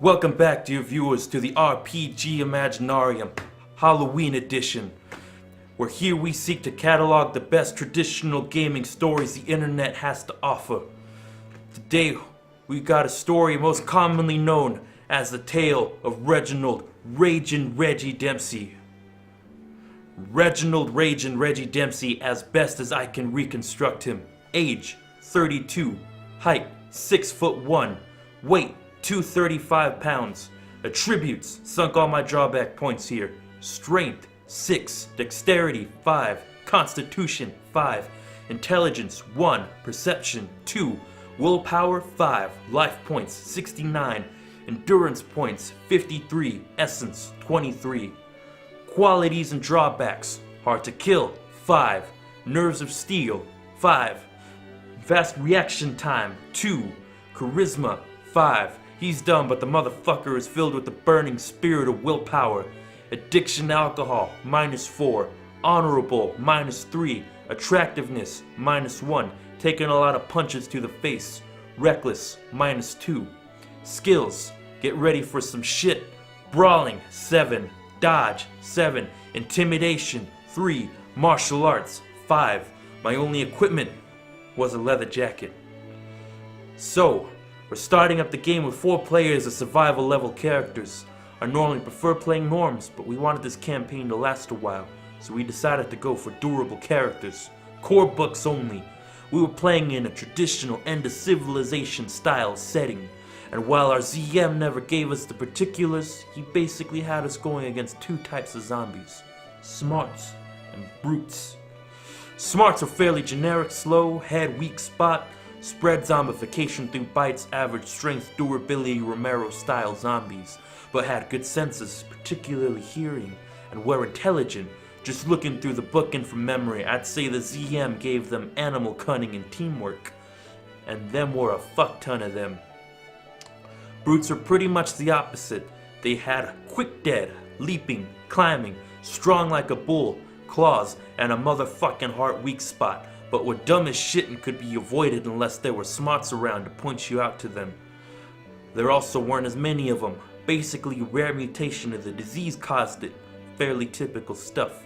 Welcome back, dear viewers, to the RPG Imaginarium Halloween Edition, where here we seek to catalog the best traditional gaming stories the internet has to offer. Today, we got a story most commonly known as the tale of Reginald Ragin Reggie Dempsey. Reginald Ragin Reggie Dempsey, as best as I can reconstruct him. Age 32, height 6'1", weight 235 pounds. Attributes, sunk all my drawback points here. Strength 6, dexterity 5, constitution 5, intelligence 1, perception 2, willpower 5, life points 69, endurance points 53, essence 23. Qualities and drawbacks: hard to kill 5, nerves of steel 5, fast reaction time 2, charisma 5. He's dumb, but the motherfucker is filled with the burning spirit of willpower. Addiction to alcohol -4, honorable -3, attractiveness -1, taking a lot of punches to the face. Reckless -2. Skills: get ready for some shit. Brawling 7, dodge 7, intimidation 3, martial arts 5. My only equipment was a leather jacket. So, we're starting up the game with 4 players as survival level characters. I normally prefer playing norms, but we wanted this campaign to last a while, so we decided to go for durable characters. Core books only. We were playing in a traditional end of civilization style setting, and while our ZM never gave us the particulars, he basically had us going against 2 types of zombies: smarts and brutes. Smarts are fairly generic: slow, head, weak spot, spread zombification through bites, average strength, durability, Romero-style zombies, but had good senses, particularly hearing, and were intelligent. Just looking through the book and from memory, I'd say the ZM gave them animal cunning and teamwork, and them were a fuck ton of them. Brutes are pretty much the opposite. They had quick dead, leaping, climbing, strong like a bull, claws, and a motherfucking heart weak spot, but were dumb as shit and could be avoided unless there were smarts around to point you out to them. There also weren't as many of them. Basically, rare mutation of the disease caused it. Fairly typical stuff.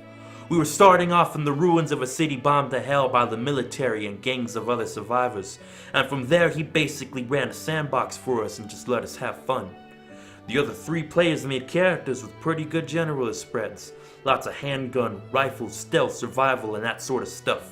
We were starting off in the ruins of a city bombed to hell by the military and gangs of other survivors, and from there he basically ran a sandbox for us and just let us have fun. The other 3 players made characters with pretty good generalist spreads. Lots of handgun, rifle, stealth, survival, and that sort of stuff.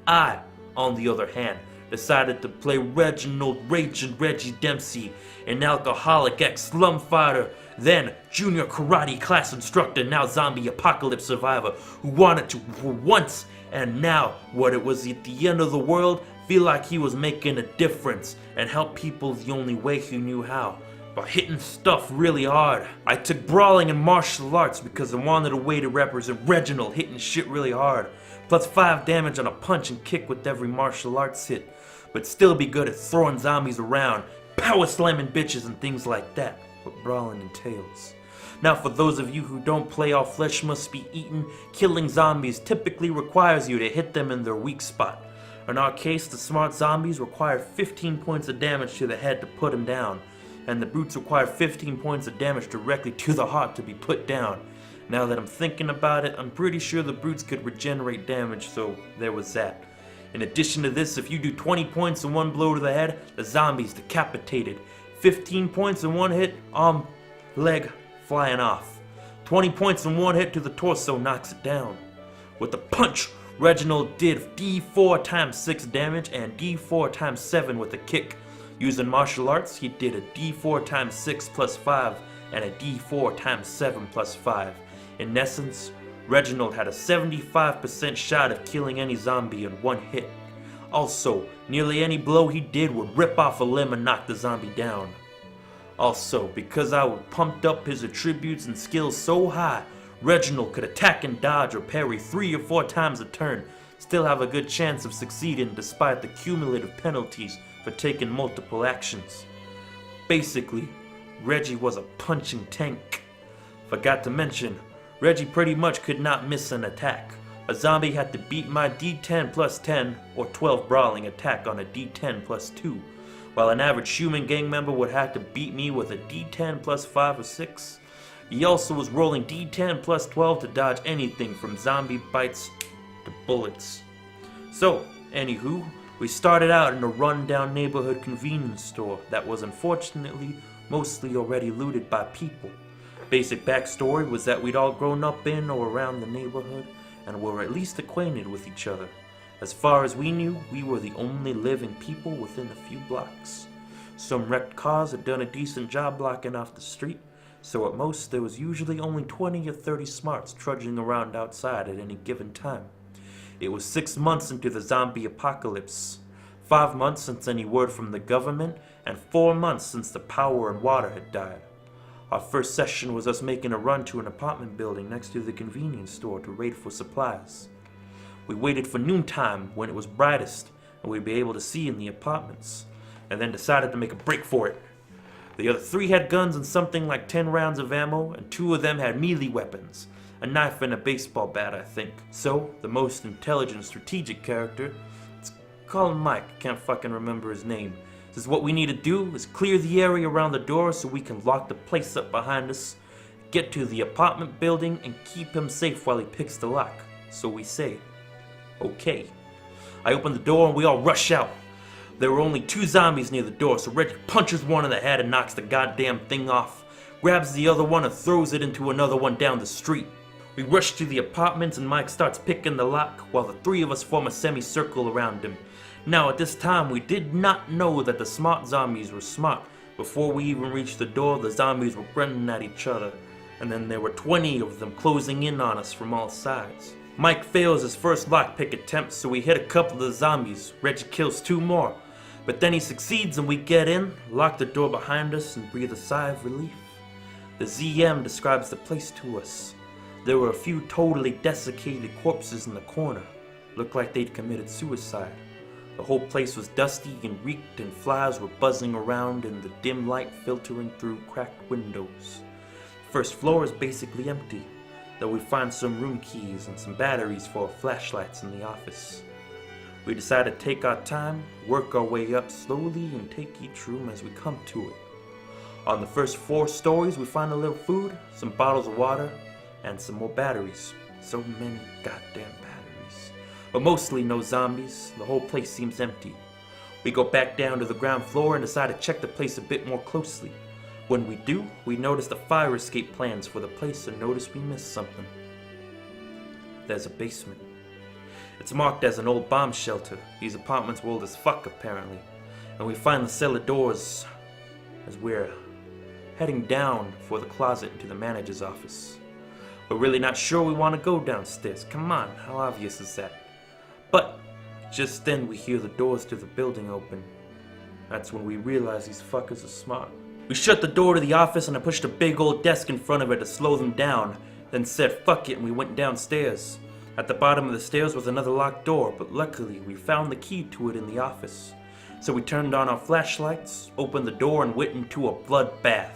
I, on the other hand, decided to play Reginald Ragin Reggie Dempsey, an alcoholic ex-slum fighter, then junior karate class instructor, now zombie apocalypse survivor, who wanted to, for once, and now, what it was at the end of the world, feel like he was making a difference, and help people the only way he knew how, by hitting stuff really hard. I took brawling and martial arts because I wanted a way to represent Reginald hitting shit really hard, plus 5 damage on a punch and kick with every martial arts hit, but still be good at throwing zombies around, power slamming bitches and things like that, what brawling entails. Now, for those of you who don't play All Flesh Must Be Eaten, killing zombies typically requires you to hit them in their weak spot. In our case, the smart zombies require 15 points of damage to the head to put them down, and the brutes require 15 points of damage directly to the heart to be put down. Now that I'm thinking about it, I'm pretty sure the brutes could regenerate damage, so there was that. In addition to this, if you do 20 points in 1 blow to the head, the zombie's decapitated. 15 points in 1 hit, arm, leg flying off. 20 points in 1 hit to the torso knocks it down. With the punch, Reginald did D4 times 6 damage and D4 times 7 with a kick. Using martial arts, he did a D4 times 6 plus 5 and a D4 times 7 plus 5. In essence, Reginald had a 75% shot of killing any zombie in 1 hit. Also, nearly any blow he did would rip off a limb and knock the zombie down. Also, because I would pumped up his attributes and skills so high, Reginald could attack and dodge or parry 3 or 4 times a turn, still have a good chance of succeeding despite the cumulative penalties for taking multiple actions. Basically, Reggie was a punching tank. Forgot to mention, Reggie pretty much could not miss an attack. A zombie had to beat my D10 plus 10 or 12 brawling attack on a D10 plus 2. While an average human gang member would have to beat me with a D10 plus 5 or 6, he also was rolling D10 plus 12 to dodge anything from zombie bites to bullets. So, anywho, we started out in a run-down neighborhood convenience store that was unfortunately mostly already looted by people. Basic backstory was that we'd all grown up in or around the neighborhood and were at least acquainted with each other. As far as we knew, we were the only living people within a few blocks. Some wrecked cars had done a decent job blocking off the street, so at most there was usually only 20 or 30 smarts trudging around outside at any given time. It was 6 months into the zombie apocalypse, 5 months since any word from the government, and 4 months since the power and water had died. Our first session was us making a run to an apartment building next to the convenience store to raid for supplies. We waited for noontime when it was brightest and we'd be able to see in the apartments, and then decided to make a break for it. The other 3 had guns and something like 10 rounds of ammo, and 2 of them had melee weapons, a knife and a baseball bat, I think. So, the most intelligent strategic character, let's call him Mike, can't fucking remember his name, says what we need to do is clear the area around the door so we can lock the place up behind us, get to the apartment building, and keep him safe while he picks the lock. So we say, okay. I open the door and we all rush out. There were only 2 zombies near the door, so Reggie punches one in the head and knocks the goddamn thing off, grabs the other one and throws it into another one down the street. We rush to the apartments and Mike starts picking the lock while the 3 of us form a semicircle around him. Now at this time we did not know that the smart zombies were smart. Before we even reached the door, the zombies were grinning at each other, and then there were 20 of them closing in on us from all sides. Mike fails his first lockpick attempt, so we hit a couple of the zombies. Reggie kills 2 more. But then he succeeds and we get in, lock the door behind us, and breathe a sigh of relief. The ZM describes the place to us. There were a few totally desiccated corpses in the corner. Looked like they'd committed suicide. The whole place was dusty and reeked, and flies were buzzing around in the dim light filtering through cracked windows. The first floor is basically empty, though we find some room keys and some batteries for flashlights in the office. We decide to take our time, work our way up slowly, and take each room as we come to it. On the first 4 stories, we find a little food, some bottles of water, and some more batteries. So many goddamn batteries. But mostly no zombies. The whole place seems empty. We go back down to the ground floor and decide to check the place a bit more closely. When we do, we notice the fire escape plans for the place and notice we missed something. There's a basement. It's marked as an old bomb shelter. These apartments were old as fuck, apparently. And we find the cellar doors as we're heading down for the closet into the manager's office. We're really not sure we want to go downstairs. Come on, how obvious is that? But just then we hear the doors to the building open. That's when we realize these fuckers are smart. We shut the door to the office and I pushed a big old desk in front of it to slow them down, then said fuck it and we went downstairs. At the bottom of the stairs was another locked door, but luckily we found the key to it in the office. So we turned on our flashlights, opened the door, and went into a bloodbath.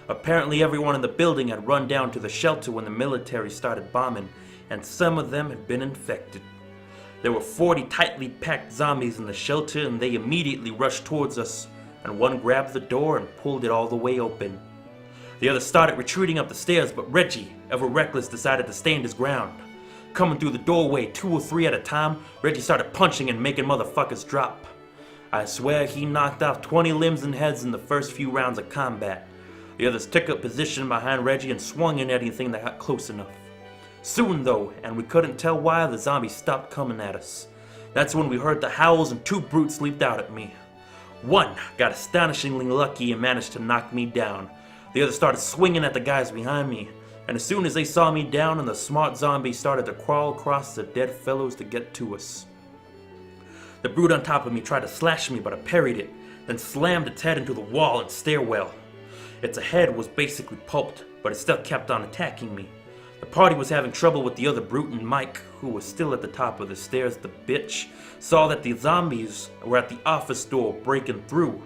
Apparently everyone in the building had run down to the shelter when the military started bombing, and some of them had been infected. There were 40 tightly packed zombies in the shelter, and they immediately rushed towards us, and one grabbed the door and pulled it all the way open. The others started retreating up the stairs, but Reggie, ever reckless, decided to stand his ground. Coming through the doorway 2 or 3 at a time, Reggie started punching and making motherfuckers drop. I swear he knocked off 20 limbs and heads in the first few rounds of combat. The others took up position behind Reggie and swung at anything that got close enough. Soon though, and we couldn't tell why, the zombies stopped coming at us. That's when we heard the howls and 2 brutes leaped out at me. One got astonishingly lucky and managed to knock me down. The other started swinging at the guys behind me. And as soon as they saw me down, and the smart zombie started to crawl across the dead fellows to get to us. The brute on top of me tried to slash me, but I parried it, then slammed its head into the wall and stairwell. Its head was basically pulped, but it still kept on attacking me. The party was having trouble with the other brute, and Mike, who was still at the top of the stairs, the bitch, saw that the zombies were at the office door breaking through.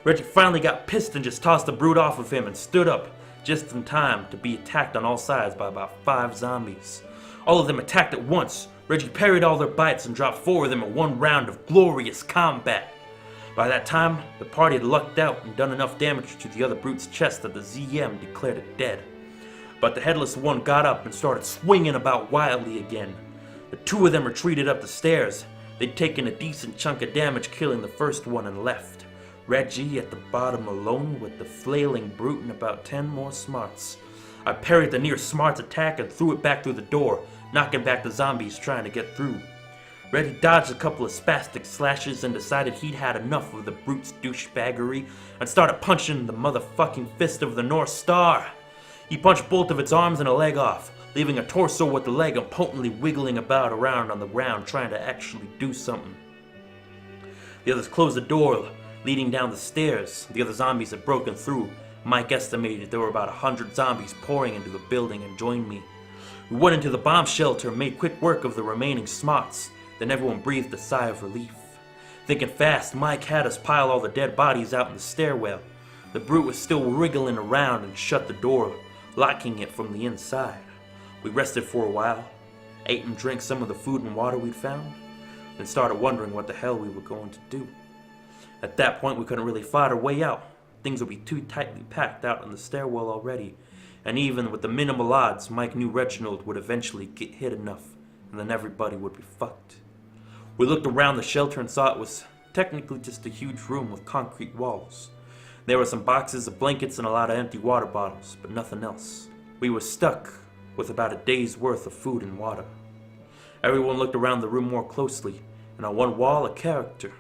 Reggie finally got pissed and just tossed the brute off of him and stood up, just in time to be attacked on all sides by about 5 zombies. All of them attacked at once. Reggie parried all their bites and dropped 4 of them in one round of glorious combat. By that time, the party had lucked out and done enough damage to the other brute's chest that the ZM declared it dead. But the headless one got up and started swinging about wildly again. The two of them retreated up the stairs. They'd taken a decent chunk of damage killing the first one and left. Reggie at the bottom alone with the flailing brute and about 10 more smarts. I parried the near smart's attack and threw it back through the door, knocking back the zombies trying to get through. Reggie dodged a couple of spastic slashes and decided he'd had enough of the brute's douchebaggery and started punching the motherfucking fist of the North Star. He punched both of its arms and a leg off, leaving a torso with the leg impotently wiggling about around on the ground trying to actually do something. The others closed the door leading down the stairs. The other zombies had broken through. Mike estimated there were about 100 zombies pouring into the building and joined me. We went into the bomb shelter and made quick work of the remaining smarts. Then everyone breathed a sigh of relief. Thinking fast, Mike had us pile all the dead bodies out in the stairwell. The brute was still wriggling around and shut the door, locking it from the inside. We rested for a while, ate and drank some of the food and water we'd found, then started wondering what the hell we were going to do. At that point, we couldn't really fight our way out. Things would be too tightly packed out in the stairwell already, and even with the minimal odds, Mike knew Reginald would eventually get hit enough, and then everybody would be fucked. We looked around the shelter and saw it was technically just a huge room with concrete walls. There were some boxes of blankets and a lot of empty water bottles, but nothing else. We were stuck with about a day's worth of food and water. Everyone looked around the room more closely, and on one wall a character,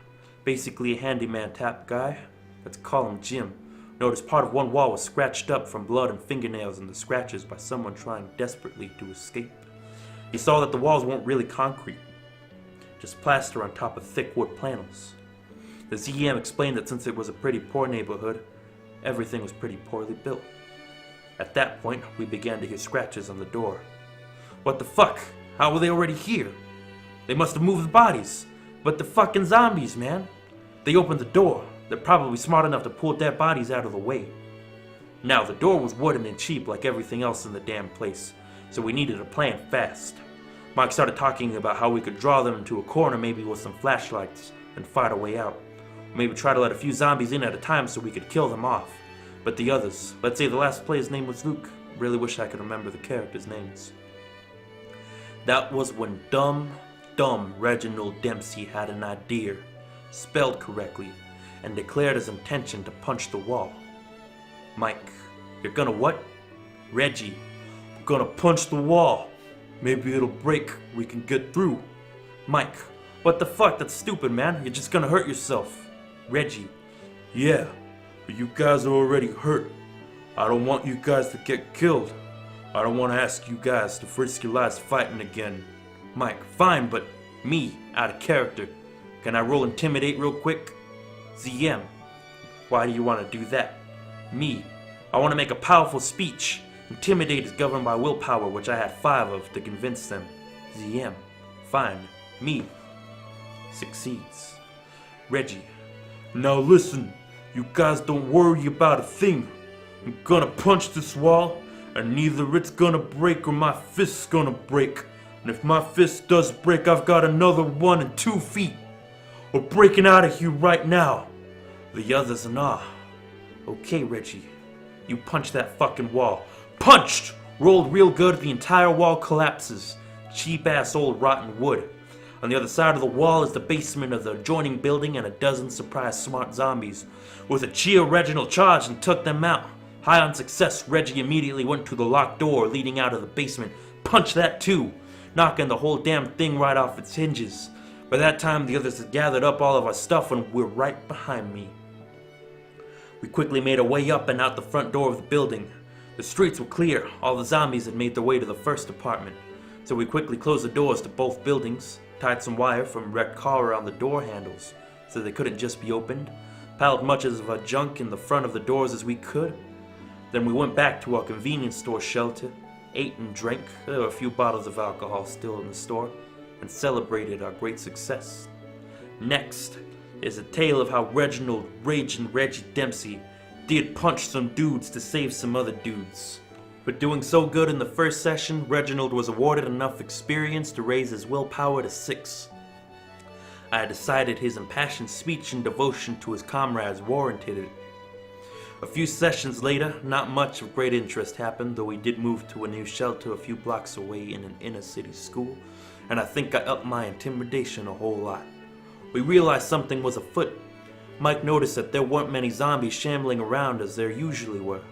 basically a handyman type guy, let's call him Jim, noticed part of one wall was scratched up from blood and fingernails and the scratches by someone trying desperately to escape. He saw that the walls weren't really concrete, just plaster on top of thick wood panels. The ZM explained that since it was a pretty poor neighborhood, everything was pretty poorly built. At that point, we began to hear scratches on the door. What the fuck? How were they already here? They must have moved the bodies. But the fucking zombies, man. They opened the door. They're probably smart enough to pull dead bodies out of the way. Now, the door was wooden and cheap like everything else in the damn place, so we needed a plan fast. Mike started talking about how we could draw them into a corner maybe with some flashlights and fight our way out. Or maybe try to let a few zombies in at a time so we could kill them off. But the others, let's say the last player's name was Luke. Really wish I could remember the characters' names. That was when dumb Reginald Dempsey had an idea, spelled correctly, and declared his intention to punch the wall. Mike, you're gonna what? Reggie, we're gonna punch the wall. Maybe it'll break, we can get through. Mike, what the fuck, that's stupid, man. You're just gonna hurt yourself. Reggie, yeah, but you guys are already hurt. I don't want you guys to get killed. I don't want to ask you guys to risk your lives fighting again. Mike, fine, but me, out of character. Can I roll intimidate real quick? ZM, why do you want to do that? Me, I want to make a powerful speech. Intimidate is governed by willpower, which I had 5 of to convince them. ZM, fine, me. Succeeds. Reggie, now listen, you guys don't worry about a thing. I'm gonna punch this wall, and neither it's gonna break or my fist's gonna break. And if my fist does break, I've got another 1 and 2 feet. We're breaking out of here right now. The others nah. Okay, Reggie, you punch that fucking wall. Punched! Rolled real good, the entire wall collapses. Cheap ass old rotten wood. On the other side of the wall is the basement of the adjoining building and a dozen surprised smart zombies. With a cheer, Reginald charged and took them out. High on success, Reggie immediately went to the locked door leading out of the basement. Punched that too, knocking the whole damn thing right off its hinges. By that time, the others had gathered up all of our stuff and were right behind me. We quickly made our way up and out the front door of the building. The streets were clear. All the zombies had made their way to the first apartment. So we quickly closed the doors to both buildings, tied some wire from wrecked car around the door handles so they couldn't just be opened, piled much of our junk in the front of the doors as we could. Then we went back to our convenience store shelter, ate and drank, there were a few bottles of alcohol still in the store, and celebrated our great success. Next is a tale of how Reginald Ragin Reggie Dempsey did punch some dudes to save some other dudes. For doing so good in the first session, Reginald was awarded enough experience to raise his willpower to 6. I decided his impassioned speech and devotion to his comrades warranted it. A few sessions later, not much of great interest happened, though we did move to a new shelter a few blocks away in an inner city school, and I think I upped my intimidation a whole lot. We realized something was afoot. Mike noticed that there weren't many zombies shambling around as there usually were.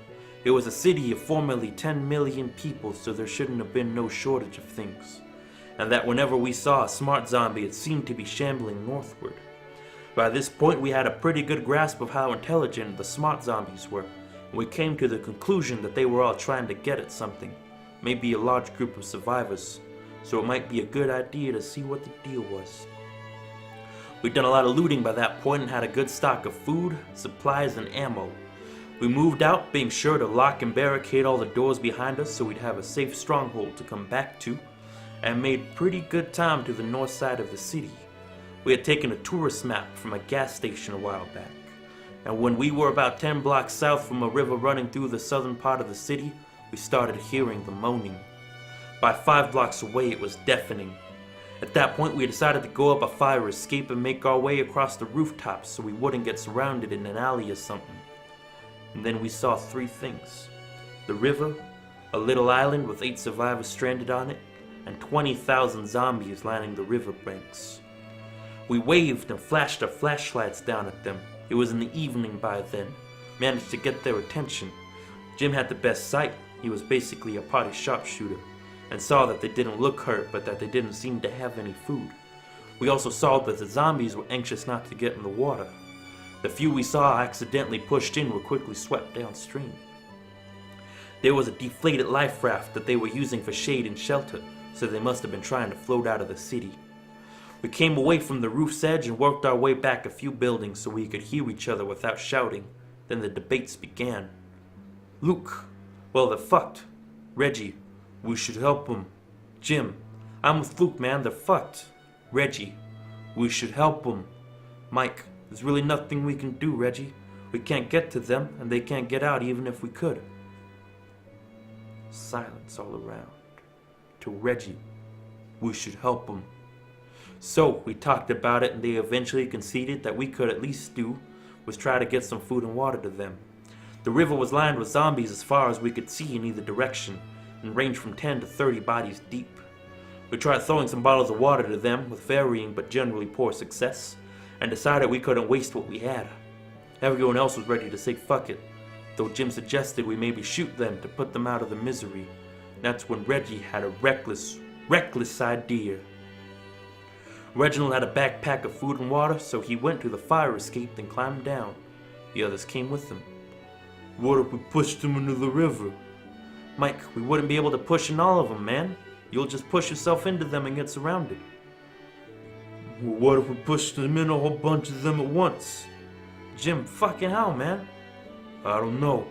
It was a city of formerly 10 million people, so there shouldn't have been no shortage of things. And that whenever we saw a smart zombie, it seemed to be shambling northward. By this point, we had a pretty good grasp of how intelligent the smart zombies were, and we came to the conclusion that they were all trying to get at something, maybe a large group of survivors, so it might be a good idea to see what the deal was. We'd done a lot of looting by that point and had a good stock of food, supplies, and ammo. We moved out, being sure to lock and barricade all the doors behind us so we'd have a safe stronghold to come back to, and made pretty good time to the north side of the city. We had taken a tourist map from a gas station a while back, and when we were about 10 blocks south from a river running through the southern part of the city, we started hearing the moaning. By 5 blocks away, it was deafening. At that point, we decided to go up a fire escape and make our way across the rooftops so we wouldn't get surrounded in an alley or something. And then we saw 3 things. The river, a little island with 8 survivors stranded on it, and 20,000 zombies lining the river banks. We waved and flashed our flashlights down at them. It was in the evening by then. Managed to get their attention. Jim had the best sight. He was basically a party sharpshooter, and saw that they didn't look hurt, but that they didn't seem to have any food. We also saw that the zombies were anxious not to get in the water. The few we saw accidentally pushed in were quickly swept downstream. There was a deflated life raft that they were using for shade and shelter, so they must have been trying to float out of the city. We came away from the roof's edge and worked our way back a few buildings so we could hear each other without shouting. Then the debates began. Luke, well, they're fucked. Reggie, we should help them. Jim, I'm with Luke, man, they're fucked. Reggie, we should help them. Mike, there's really nothing we can do, Reggie. We can't get to them, and they can't get out even if we could. Silence all around. To Reggie, we should help them. So we talked about it, and they eventually conceded that we could at least do was try to get some food and water to them. The river was lined with zombies as far as we could see in either direction, and ranged from 10 to 30 bodies deep. We tried throwing some bottles of water to them with varying but generally poor success, and decided we couldn't waste what we had. Everyone else was ready to say fuck it, though Jim suggested we maybe shoot them to put them out of the misery. That's when Reggie had a reckless idea. Reginald had a backpack of food and water, so he went to the fire escape and climbed down. The others came with him. What if we pushed them into the river? Mike, we wouldn't be able to push in all of them, man. You'll just push yourself into them and get surrounded. Well, what if we pushed them in, a whole bunch of them at once? Jim, fucking hell, man. I don't know.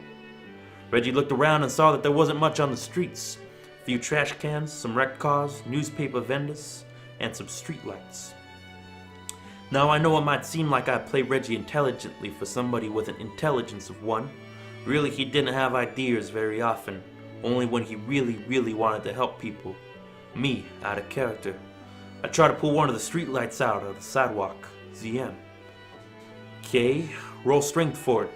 Reggie looked around and saw that there wasn't much on the streets. A few trash cans, some wrecked cars, newspaper vendors, and some streetlights. Now I know it might seem like I play Reggie intelligently for somebody with an intelligence of 1. Really, he didn't have ideas very often, only when he really wanted to help people. Me, out of character. I tried to pull one of the streetlights out of the sidewalk. ZM. Okay, roll strength for it.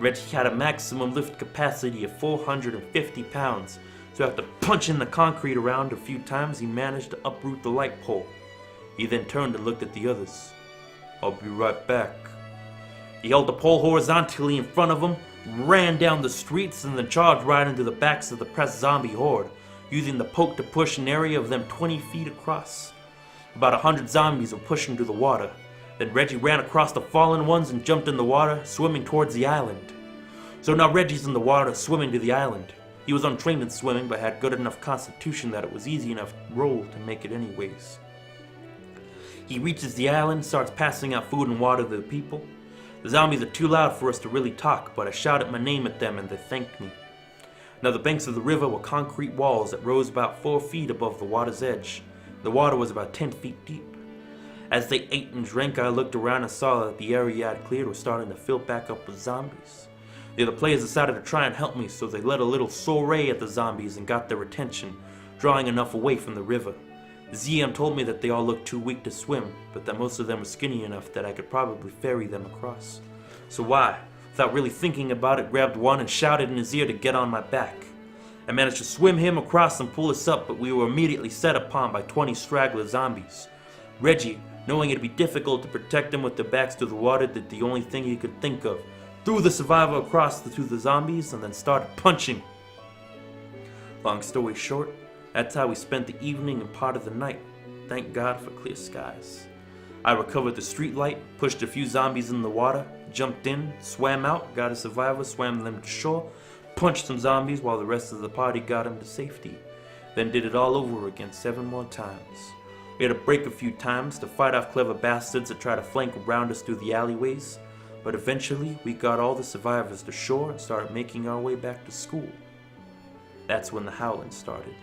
Reggie had a maximum lift capacity of 450 pounds, so after punching the concrete around a few times, he managed to uproot the light pole. He then turned and looked at the others. I'll be right back. He held the pole horizontally in front of him, ran down the streets, and then charged right into the backs of the pressed zombie horde, using the poke to push an area of them 20 feet across. About 100 zombies were pushing to the water. Then Reggie ran across the fallen ones and jumped in the water, swimming towards the island. So now Reggie's in the water, swimming to the island. He was untrained in swimming, but had good enough constitution that it was easy enough roll to make it anyways. He reaches the island, starts passing out food and water to the people. The zombies are too loud for us to really talk, but I shouted my name at them and they thanked me. Now the banks of the river were concrete walls that rose about 4 feet above the water's edge. The water was about 10 feet deep. As they ate and drank, I looked around and saw that the area I'd cleared was starting to fill back up with zombies. The other players decided to try and help me, so they led a little soiree at the zombies and got their attention, drawing enough away from the river. The ZM told me that they all looked too weak to swim, but that most of them were skinny enough that I could probably ferry them across. So I, without really thinking about it, grabbed one and shouted in his ear to get on my back. I managed to swim him across and pull us up, but we were immediately set upon by 20 straggler zombies. Reggie, knowing it'd be difficult to protect them with their backs to the water, did the only thing he could think of. Threw the survivor across to the zombies and then started punching. Long story short, that's how we spent the evening and part of the night. Thank God for clear skies. I recovered the street light, pushed a few zombies in the water, jumped in, swam out, got a survivor, swam them to shore, punched some zombies while the rest of the party got him to safety. Then did it all over again 7 more times. We had to break a few times to fight off clever bastards that try to flank around us through the alleyways, but eventually we got all the survivors to shore and started making our way back to school. That's when the howling started.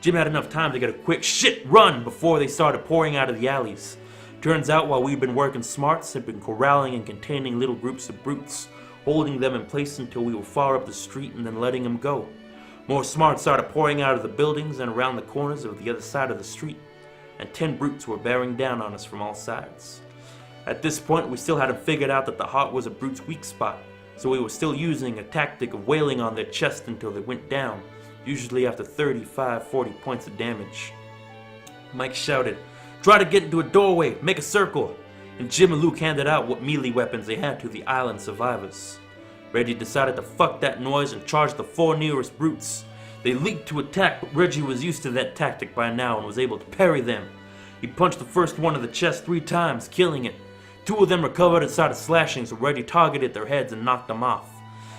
Jim had enough time to get a quick shit run before they started pouring out of the alleys. Turns out while we'd been working smarts, had been corralling and containing little groups of brutes, holding them in place until we were far up the street and then letting them go. More smarts started pouring out of the buildings and around the corners of the other side of the street, and 10 brutes were bearing down on us from all sides. At this point, we still hadn't figured out that the heart was a brute's weak spot, so we were still using a tactic of wailing on their chest until they went down, usually after 35-40 points of damage. Mike shouted, "Try to get into a doorway, make a circle," and Jim and Luke handed out what melee weapons they had to the island survivors. Reggie decided to fuck that noise and charged the 4 nearest brutes. They leaped to attack, but Reggie was used to that tactic by now and was able to parry them. He punched the first one in the chest 3 times, killing it. 2 of them recovered and started slashing, so Reggie targeted their heads and knocked them off.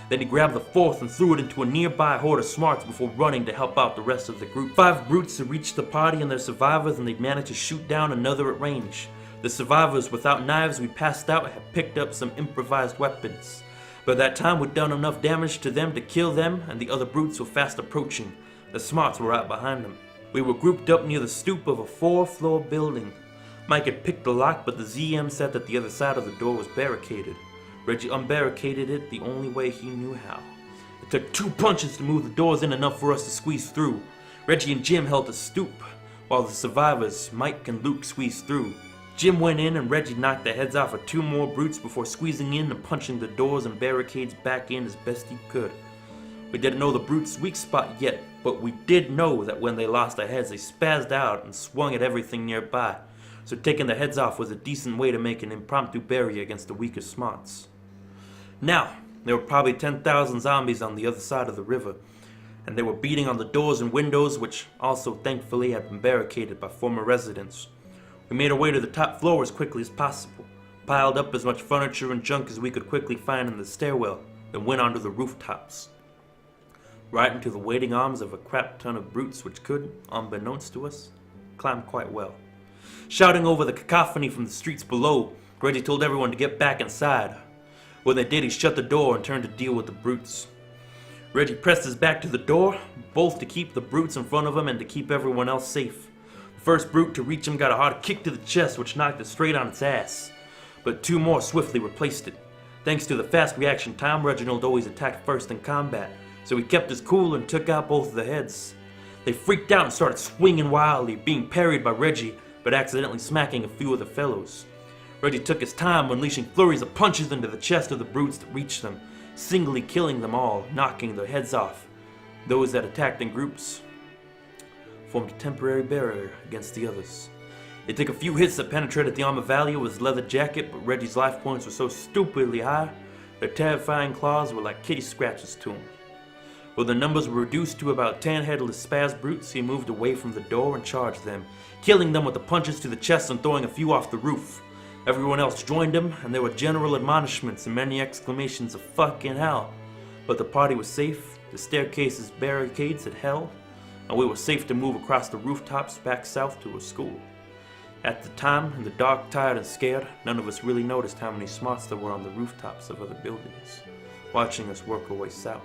Then he grabbed the 4th and threw it into a nearby horde of smarts before running to help out the rest of the group. 5 brutes had reached the party and their survivors, and they'd managed to shoot down another at range. The survivors without knives we passed out had picked up some improvised weapons. By that time we'd done enough damage to them to kill them, and the other brutes were fast approaching. The smarts were right behind them. We were grouped up near the stoop of a 4-floor building. Mike had picked the lock, but the ZM said that the other side of the door was barricaded. Reggie unbarricaded it the only way he knew how. It took 2 punches to move the doors in enough for us to squeeze through. Reggie and Jim held the stoop, while the survivors, Mike and Luke, squeezed through. Jim went in and Reggie knocked the heads off of 2 more brutes before squeezing in and punching the doors and barricades back in as best he could. We didn't know the brutes' weak spot yet, but we did know that when they lost their heads they spazzed out and swung at everything nearby, so taking the heads off was a decent way to make an impromptu barrier against the weaker smarts. Now, there were probably 10,000 zombies on the other side of the river, and they were beating on the doors and windows, which also thankfully had been barricaded by former residents. We made our way to the top floor as quickly as possible, piled up as much furniture and junk as we could quickly find in the stairwell, then went onto the rooftops. Right into the waiting arms of a crap ton of brutes which could, unbeknownst to us, climb quite well. Shouting over the cacophony from the streets below, Reggie told everyone to get back inside. When they did, he shut the door and turned to deal with the brutes. Reggie pressed his back to the door, both to keep the brutes in front of him and to keep everyone else safe. The first brute to reach him got a hard kick to the chest which knocked it straight on its ass, but 2 more swiftly replaced it. Thanks to the fast reaction time, Reginald always attacked first in combat, so he kept his cool and took out both of the heads. They freaked out and started swinging wildly, being parried by Reggie, but accidentally smacking a few of the fellows. Reggie took his time, unleashing flurries of punches into the chest of the brutes that reached them, singly killing them all, knocking their heads off. Those that attacked in groups formed a temporary barrier against the others. It took a few hits that penetrated the armor value of his leather jacket, but Reggie's life points were so stupidly high, their terrifying claws were like kitty scratches to him. When the numbers were reduced to about 10 headless spaz brutes, he moved away from the door and charged them, killing them with the punches to the chest and throwing a few off the roof. Everyone else joined him, and there were general admonishments and many exclamations of fucking hell. But the party was safe, the staircase's barricades had held, and we were safe to move across the rooftops back south to a school. At the time, in the dark, tired, and scared, none of us really noticed how many smarts there were on the rooftops of other buildings, watching us work our way south.